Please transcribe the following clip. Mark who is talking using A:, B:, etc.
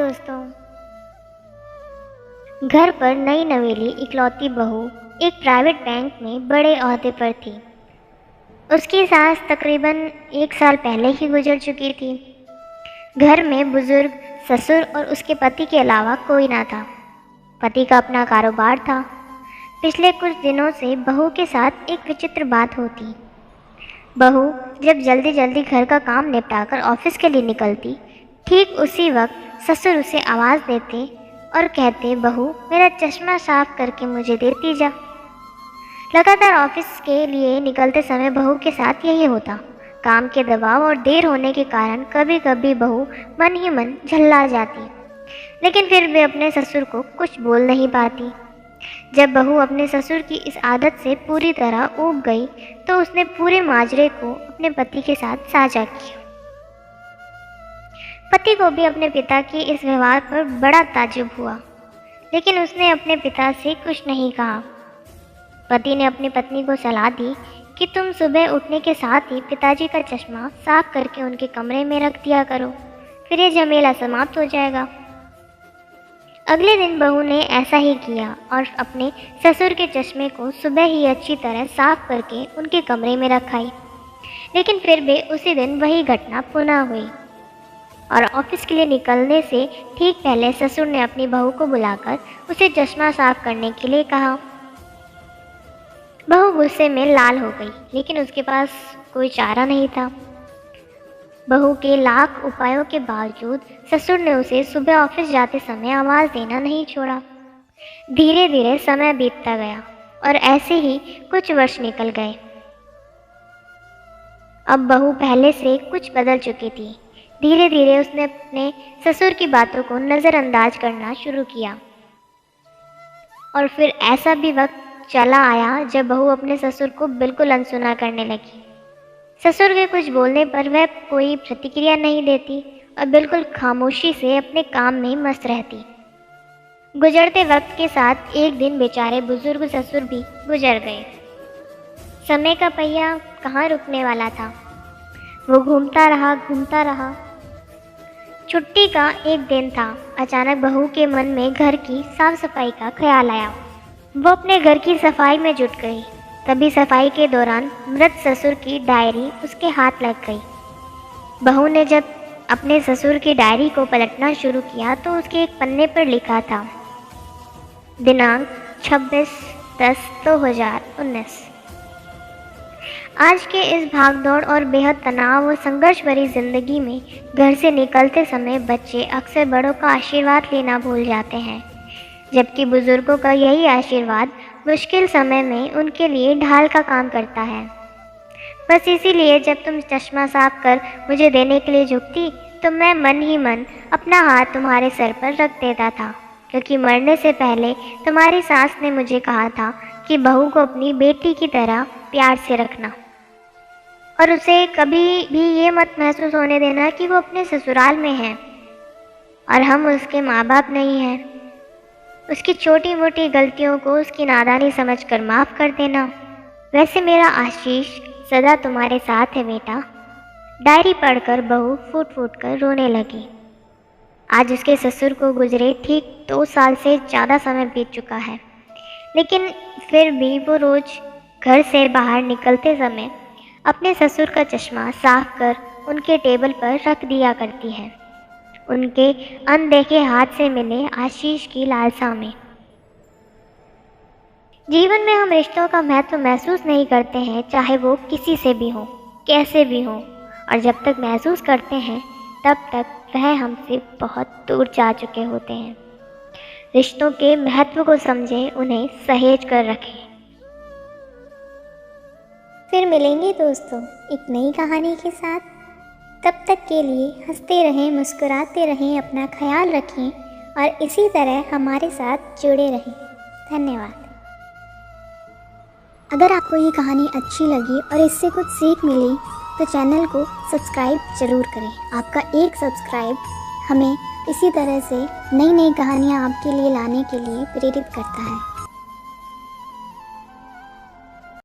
A: दोस्तों। घर पर नई नवेली इकलौती बहू एक प्राइवेट बैंक में बड़े ओहदे पर थी। उसकी सास तकरीबन 1 साल पहले ही गुजर चुकी थी। घर में बुजुर्ग ससुर और उसके पति के अलावा कोई ना था। पति का अपना कारोबार था। पिछले कुछ दिनों से बहू के साथ एक विचित्र बात होती। बहू जब जल्दी जल्दी घर का काम निपटाकर ऑफिस के लिए निकलती, ठीक उसी वक्त ससुर उसे आवाज़ देते और कहते, बहू मेरा चश्मा साफ करके मुझे देती जा। लगातार ऑफिस के लिए निकलते समय बहू के साथ यही होता। काम के दबाव और देर होने के कारण कभी कभी बहू मन ही मन झल्ला जाती, लेकिन फिर भी अपने ससुर को कुछ बोल नहीं पाती। जब बहू अपने ससुर की इस आदत से पूरी तरह ऊब गई तो उसने पूरे माजरे को अपने पति के साथ साझा किया। पति को भी अपने पिता के इस व्यवहार पर बड़ा ताज्जुब हुआ, लेकिन उसने अपने पिता से कुछ नहीं कहा। पति ने अपनी पत्नी को सलाह दी कि तुम सुबह उठने के साथ ही पिताजी का चश्मा साफ करके उनके कमरे में रख दिया करो, फिर ये झमेला समाप्त हो जाएगा। अगले दिन बहू ने ऐसा ही किया और अपने ससुर के चश्मे को सुबह ही अच्छी तरह साफ करके उनके कमरे में रखाई। लेकिन फिर भी उसी दिन वही घटना पुनः हुई और ऑफिस के लिए निकलने से ठीक पहले ससुर ने अपनी बहू को बुलाकर उसे चश्मा साफ करने के लिए कहा। बहू गुस्से में लाल हो गई, लेकिन उसके पास कोई चारा नहीं था। बहू के लाख उपायों के बावजूद ससुर ने उसे सुबह ऑफिस जाते समय आवाज़ देना नहीं छोड़ा। धीरे धीरे समय बीतता गया और ऐसे ही कुछ वर्ष निकल गए। अब बहू पहले से कुछ बदल चुकी थी। धीरे धीरे उसने अपने ससुर की बातों को नज़रअंदाज करना शुरू किया और फिर ऐसा भी वक्त चला आया जब बहू अपने ससुर को बिल्कुल अनसुना करने लगी। ससुर के कुछ बोलने पर वह कोई प्रतिक्रिया नहीं देती और बिल्कुल खामोशी से अपने काम में मस्त रहती। गुजरते वक्त के साथ एक दिन बेचारे बुजुर्ग ससुर भी गुजर गए। समय का पहिया कहाँ रुकने वाला था, वो घूमता रहा। छुट्टी का एक दिन था। अचानक बहू के मन में घर की साफ सफाई का ख्याल आया। वो अपने घर की सफाई में जुट गई। तभी सफाई के दौरान मृत ससुर की डायरी उसके हाथ लग गई। बहू ने जब अपने ससुर की डायरी को पलटना शुरू किया तो उसके एक पन्ने पर लिखा था, दिनांक 26/10/2019। आज के इस भागदौड़ और बेहद तनाव और संघर्ष भरी जिंदगी में घर से निकलते समय बच्चे अक्सर बड़ों का आशीर्वाद लेना भूल जाते हैं, जबकि बुजुर्गों का यही आशीर्वाद मुश्किल समय में उनके लिए ढाल का काम करता है। बस इसीलिए जब तुम चश्मा साफ कर मुझे देने के लिए झुकती तो मैं मन ही मन अपना हाथ तुम्हारे सर पर रख देता था, क्योंकि मरने से पहले तुम्हारी सास ने मुझे कहा था कि बहू को अपनी बेटी की तरह प्यार से रखना और उसे कभी भी ये मत महसूस होने देना कि वो अपने ससुराल में है और हम उसके माँ बाप नहीं हैं। उसकी छोटी मोटी गलतियों को उसकी नादानी समझकर माफ़ कर देना। वैसे मेरा आशीष सदा तुम्हारे साथ है बेटा। डायरी पढ़कर बहू फूट फूट कर रोने लगी। आज उसके ससुर को गुजरे ठीक 2 साल से ज़्यादा समय बीत चुका है, लेकिन फिर भी वो रोज़ घर से बाहर निकलते समय अपने ससुर का चश्मा साफ कर उनके टेबल पर रख दिया करती है, उनके अनदेखे हाथ से मिले आशीष की लालसा में। जीवन में हम रिश्तों का महत्व महसूस नहीं करते हैं, चाहे वो किसी से भी हो, कैसे भी हो, और जब तक महसूस करते हैं तब तक वह हमसे बहुत दूर जा चुके होते हैं। रिश्तों के महत्व को समझें, उन्हें सहेज कर रखें।
B: फिर मिलेंगे दोस्तों एक नई कहानी के साथ। तब तक के लिए हंसते रहें, मुस्कुराते रहें, अपना ख्याल रखें और इसी तरह हमारे साथ जुड़े रहें। धन्यवाद। अगर आपको ये कहानी अच्छी लगी और इससे कुछ सीख मिली तो चैनल को सब्सक्राइब ज़रूर करें। आपका एक सब्सक्राइब हमें इसी तरह से नई नई कहानियाँ आपके लिए लाने के लिए प्रेरित करता है।